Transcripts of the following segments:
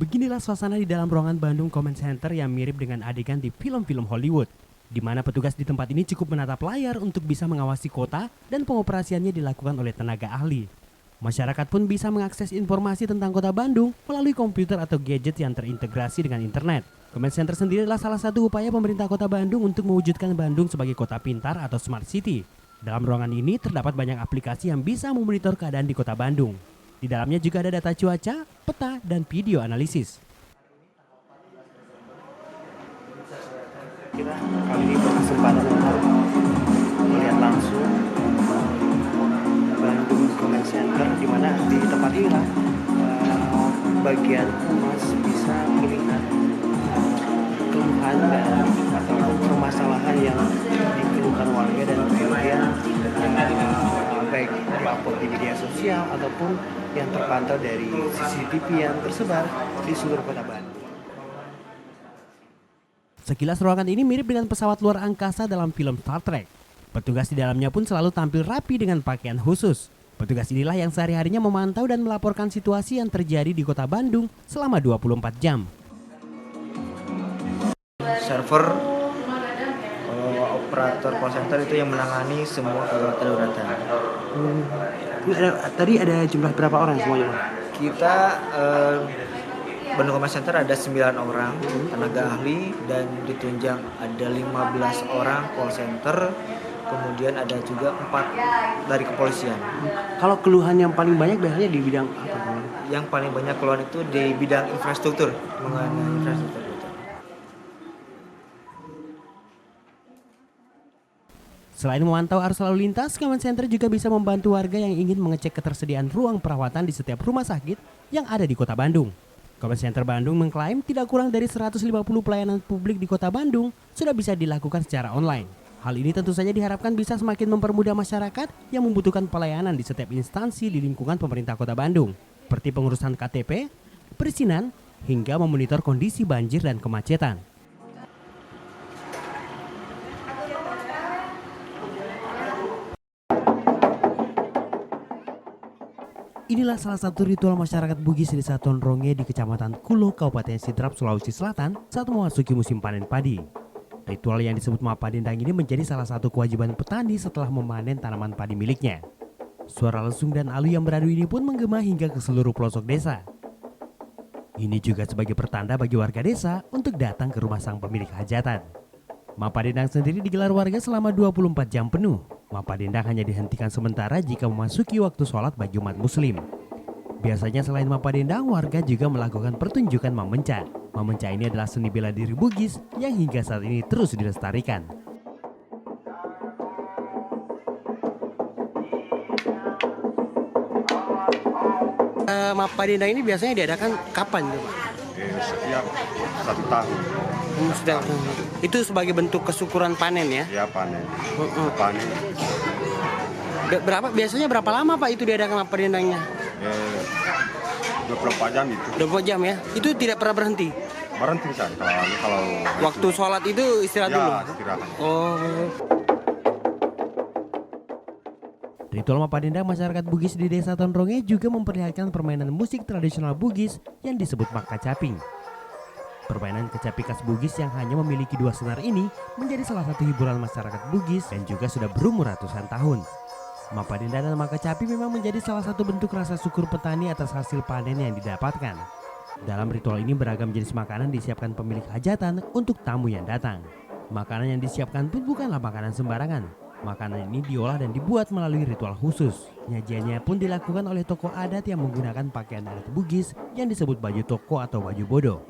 Beginilah suasana di dalam ruangan Bandung Comment Center yang mirip dengan adegan di film-film Hollywood, di mana petugas di tempat ini cukup menatap layar untuk bisa mengawasi kota dan pengoperasiannya dilakukan oleh tenaga ahli. Masyarakat pun bisa mengakses informasi tentang kota Bandung melalui komputer atau gadget yang terintegrasi dengan internet. Comment Center sendiri adalah salah satu upaya pemerintah kota Bandung untuk mewujudkan Bandung sebagai kota pintar atau smart city. Dalam ruangan ini terdapat banyak aplikasi yang bisa memonitor keadaan di kota Bandung. Di dalamnya juga ada data cuaca, peta, dan video analisis. Kira kali ini berkesempatan untuk melihat langsung Bandung Comment Center, di mana di tempat inilah bagian humas bisa melihat keluhan dan atau permasalahan yang dikeluhkan warga dan kemudian baik diupload di media sosial ataupun yang terpantau dari CCTV yang tersebar di seluruh kota Bandung. Sekilas ruangan ini mirip dengan pesawat luar angkasa dalam film Star Trek. Petugas di dalamnya pun selalu tampil rapi dengan pakaian khusus. Petugas inilah yang sehari-harinya memantau dan melaporkan situasi yang terjadi di kota Bandung selama 24 jam. Server operator call center itu yang menangani semua kedaruratan. Tadi ada jumlah berapa orang semuanya? Kita Bandung Comment Center ada 9 orang tenaga ahli dan ditunjang ada 15 orang call center, kemudian ada juga 4 dari kepolisian. Kalau keluhan yang paling banyak biasanya di bidang apa? Yang paling banyak keluhan itu di bidang infrastruktur, mengenai infrastruktur. Selain memantau arus lalu lintas, Comment Center juga bisa membantu warga yang ingin mengecek ketersediaan ruang perawatan di setiap rumah sakit yang ada di kota Bandung. Comment Center Bandung mengklaim tidak kurang dari 150 pelayanan publik di kota Bandung sudah bisa dilakukan secara online. Hal ini tentu saja diharapkan bisa semakin mempermudah masyarakat yang membutuhkan pelayanan di setiap instansi di lingkungan pemerintah kota Bandung, seperti pengurusan KTP, perizinan, hingga memonitor kondisi banjir dan kemacetan. Inilah salah satu ritual masyarakat Bugis Desa Tondronge di Kecamatan Kulo, Kabupaten Sidrap, Sulawesi Selatan saat memasuki musim panen padi. Ritual yang disebut Mapadendang ini menjadi salah satu kewajiban petani setelah memanen tanaman padi miliknya. Suara lesung dan alu yang beradu ini pun menggema hingga ke seluruh pelosok desa. Ini juga sebagai pertanda bagi warga desa untuk datang ke rumah sang pemilik hajatan. Mapadendang sendiri digelar warga selama 24 jam penuh. Mapadendang hanya dihentikan sementara jika memasuki waktu sholat bagi umat muslim. Biasanya selain Mapadendang, warga juga melakukan pertunjukan Mamenca. Mamenca ini adalah seni bela diri Bugis yang hingga saat ini terus dilestarikan. Mapadendang ini biasanya diadakan kapan tuh, Pak? Setiap 1 tahun. Itu sebagai bentuk kesyukuran panen ya? Ya panen. Panen. Biasanya berapa lama Pak itu diadakan Mapadendangnya? 24 jam itu. 24 jam ya? Itu tidak pernah berhenti? Berhenti saja kalau Waktu sholat itu istirahat ya, dulu? istirahat. Oh. Ritual Mapadendang masyarakat Bugis di Desa Tondronge juga memperlihatkan permainan musik tradisional Bugis yang disebut makacaping. Permainan kecapi khas Bugis yang hanya memiliki 2 senar ini menjadi salah satu hiburan masyarakat Bugis dan juga sudah berumur ratusan tahun. Mapadendang dan makacapi memang menjadi salah satu bentuk rasa syukur petani atas hasil panen yang didapatkan. Dalam ritual ini beragam jenis makanan disiapkan pemilik hajatan untuk tamu yang datang. Makanan yang disiapkan pun bukanlah makanan sembarangan. Makanan ini diolah dan dibuat melalui ritual khusus. Nyajiannya pun dilakukan oleh tokoh adat yang menggunakan pakaian adat Bugis yang disebut baju toko atau baju bodo.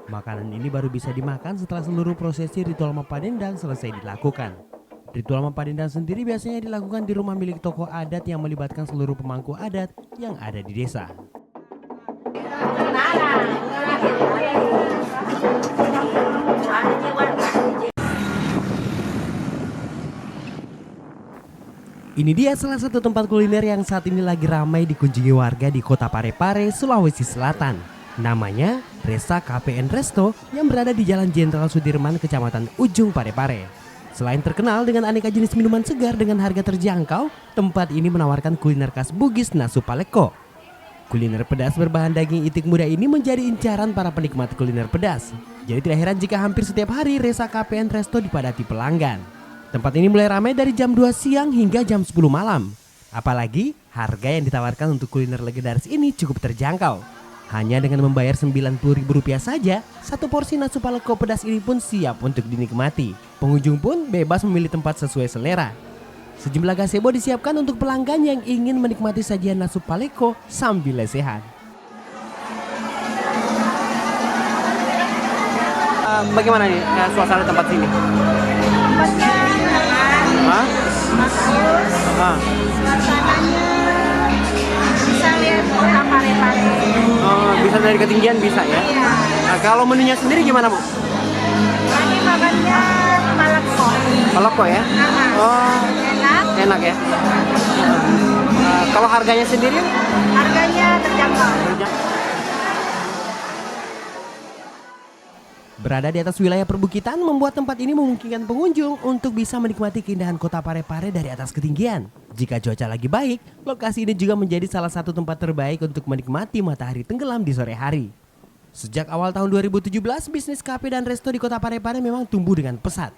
Makanan ini baru bisa dimakan setelah seluruh prosesi ritual Mapadendang selesai dilakukan. Ritual Mapadendang sendiri biasanya dilakukan di rumah milik tokoh adat yang melibatkan seluruh pemangku adat yang ada di desa. Ini dia salah satu tempat kuliner yang saat ini lagi ramai dikunjungi warga di Kota Parepare, Sulawesi Selatan. Namanya Resa Cafe and Resto yang berada di Jalan Jenderal Sudirman, Kecamatan Ujung Parepare. Selain terkenal dengan aneka jenis minuman segar dengan harga terjangkau, tempat ini menawarkan kuliner khas Bugis Nasu Paleko. Kuliner pedas berbahan daging itik muda ini menjadi incaran para penikmat kuliner pedas. Jadi tidak heran jika hampir setiap hari Resa Cafe and Resto dipadati pelanggan. Tempat ini mulai ramai dari jam 2 siang hingga jam 10 malam. Apalagi harga yang ditawarkan untuk kuliner legendaris ini cukup terjangkau. Hanya dengan membayar Rp90.000 saja, satu porsi nasu paleko pedas ini pun siap untuk dinikmati. Pengunjung pun bebas memilih tempat sesuai selera. Sejumlah gazebo disiapkan untuk pelanggan yang ingin menikmati sajian nasu paleko sambil lesehan. Bagaimana nih suasana tempat sini? Tempatnya nyaman, bagus, suasananya bisa lihat kota Parepare. Oh, bisa dari ketinggian bisa ya? Iya. Nah, kalau menunya sendiri gimana, Bu? Kami makannya paleko. Paleko ya? Oh, Enak, enak ya? Kalau harganya sendiri? harganya terjangkau. Berada di atas wilayah perbukitan membuat tempat ini memungkinkan pengunjung untuk bisa menikmati keindahan kota Parepare dari atas ketinggian. Jika cuaca lagi baik, lokasi ini juga menjadi salah satu tempat terbaik untuk menikmati matahari tenggelam di sore hari. Sejak awal tahun 2017, bisnis kafe dan resto di kota Parepare memang tumbuh dengan pesat.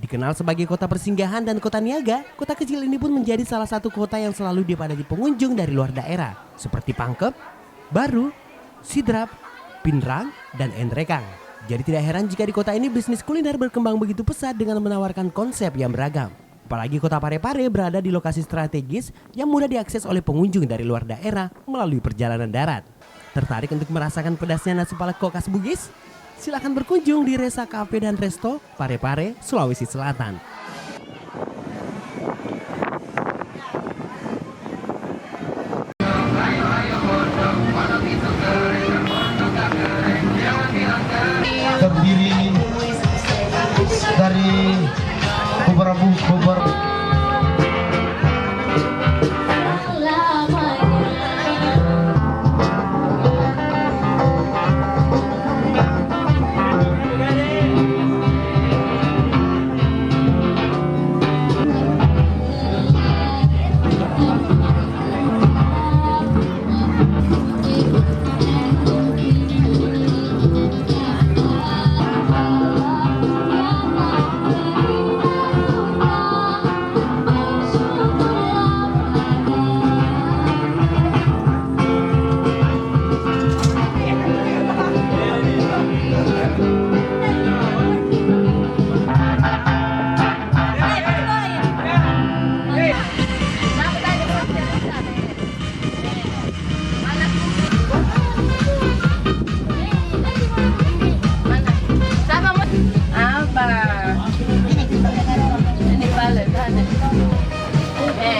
Dikenal sebagai kota persinggahan dan kota niaga, kota kecil ini pun menjadi salah satu kota yang selalu dipadati pengunjung dari luar daerah, seperti Pangkep, Baru, Sidrap, Pinrang, dan Endrekang. Jadi tidak heran jika di kota ini bisnis kuliner berkembang begitu pesat dengan menawarkan konsep yang beragam. Apalagi kota Parepare berada di lokasi strategis yang mudah diakses oleh pengunjung dari luar daerah melalui perjalanan darat. Tertarik untuk merasakan pedasnya nasi paleko khas Bugis? Silakan berkunjung di Resa Cafe dan Resto, Parepare, Sulawesi Selatan. Terdiri dari beberapa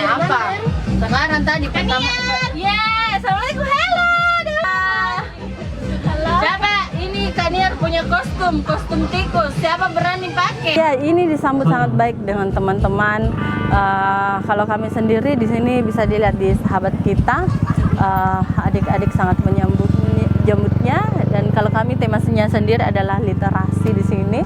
Apa? Sekarang tadi pertama. Assalamualaikum, halo. Siapa ini Kaniar punya kostum tikus. Siapa berani pakai? Ya, ini disambut sangat baik dengan teman-teman. Kalau kami sendiri di sini bisa dilihat di sahabat kita, adik-adik sangat menyambutnya. Dan kalau kami temanya sendiri adalah literasi di sini.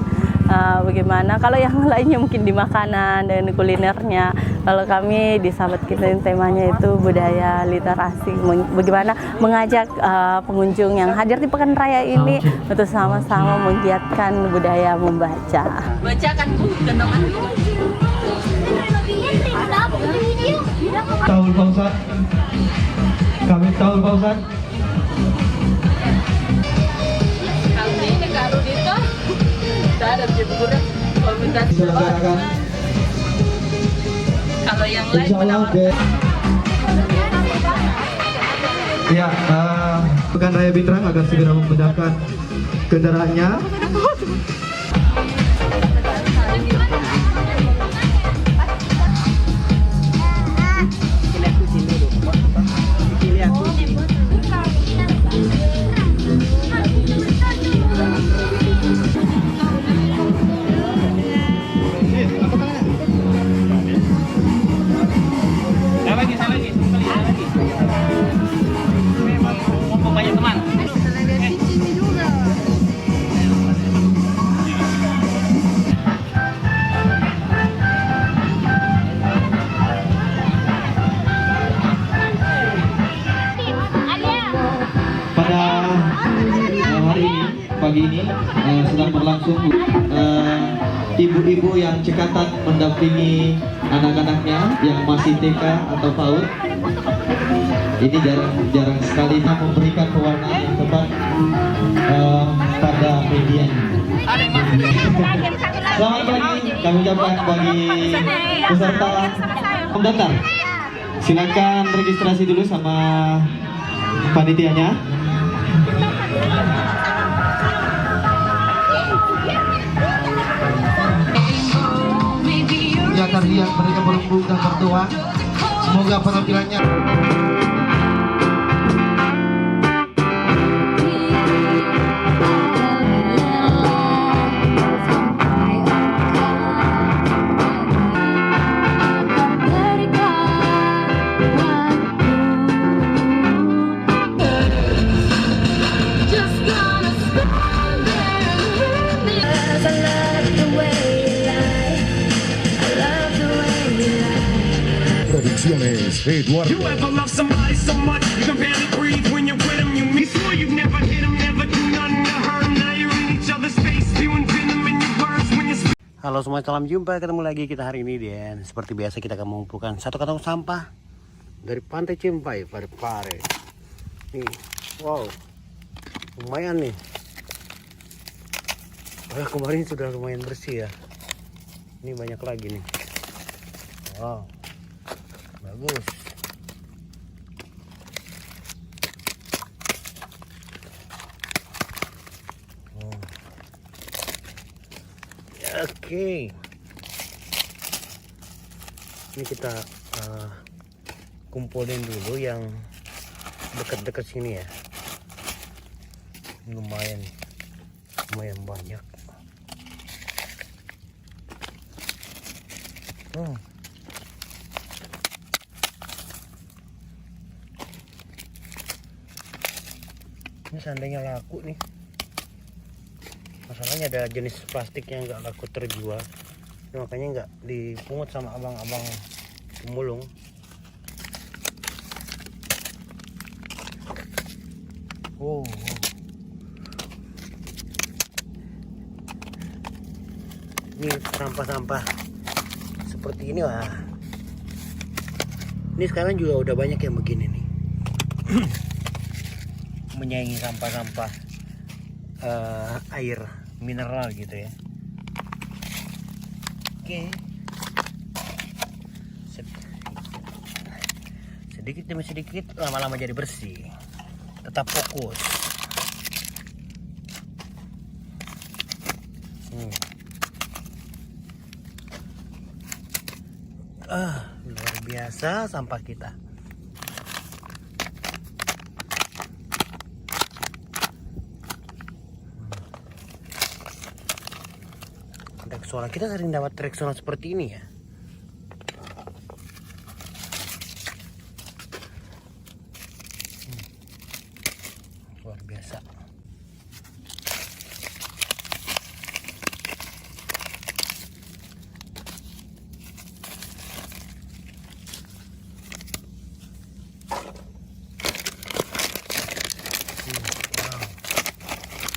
Bagaimana? Kalau yang lainnya mungkin di makanan dan kulinernya. Kalau kami di sahabat kita temanya itu budaya literasi. Bagaimana mengajak pengunjung yang hadir di Pekan Raya ini untuk sama-sama menggiatkan budaya membaca. Bacakan buku kentongan. tahun Pak Ustadz. Kami tahun Pak Ustadz. Kalau ini Kak Rudito, kita ada juga komunitas. Diselenggarakan. Kalau yang lain Insya Allah ya, Pekan Raya Bintrang agar segera memudahkan kendaraannya. pagi ini sedang berlangsung. Ibu-ibu yang cekatan mendampingi anak-anaknya yang masih TK atau PAUD. Ini jarang sekali memberikan pewarnaan yang tepat pada medianya. Selamat pagi kami ucapkan bagi peserta pendaftar. Silakan registrasi dulu sama panitianya. Ya, terlihat mereka berembuk dan berdoa. Semoga penampilannya Producciones Eduardo. You ever love somebody so much you can barely breathe when you're with them? You swore you'd never hit them, never do nothing to hurt them. Now you're in each other's face, spewing venom in your words when you speak. Halo semua, salam jumpa, ketemu lagi kita hari ini dan seperti biasa kita akan mengumpulkan satu kantong sampah dari Pantai Cimpai, Parepare. Nih, wow, lumayan nih. Kemarin sudah lumayan bersih ya. Ini banyak lagi nih. Wow, bagus. Oke. Ini kita kumpulin dulu yang dekat-dekat sini ya. Lumayan banyak. Ini seandainya laku nih, masalahnya ada jenis plastik yang nggak laku terjual, makanya nggak dipungut sama abang-abang pemulung. Ini sampah-sampah seperti ini lah. Ini sekarang juga udah banyak yang begini nih. Menyaingi sampah-sampah air mineral gitu ya. Oke. Sedikit demi sedikit, lama-lama jadi bersih. Tetap fokus. Luar biasa sampah kita. Reksola kita sering dapat reksola seperti ini ya. Luar biasa.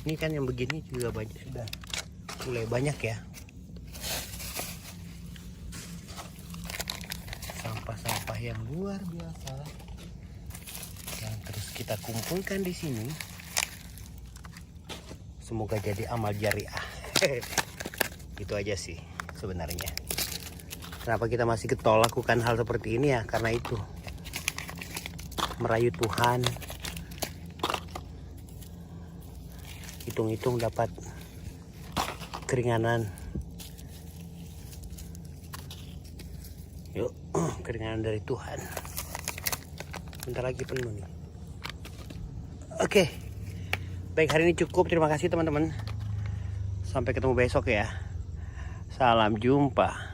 Ini kan yang begini juga banyak, sudah mulai banyak ya. Sampah-sampah yang luar biasa yang terus kita kumpulkan di sini. Semoga jadi amal jariah. Itu aja sih sebenarnya. Kenapa kita masih getol lakukan hal seperti ini ya? Karena itu merayu Tuhan. Hitung-hitung dapat keringanan. Yuk, keringanan dari Tuhan. Bentar lagi penuh nih. Oke, baik, hari ini cukup. Terima kasih teman-teman. Sampai ketemu besok ya. Salam jumpa.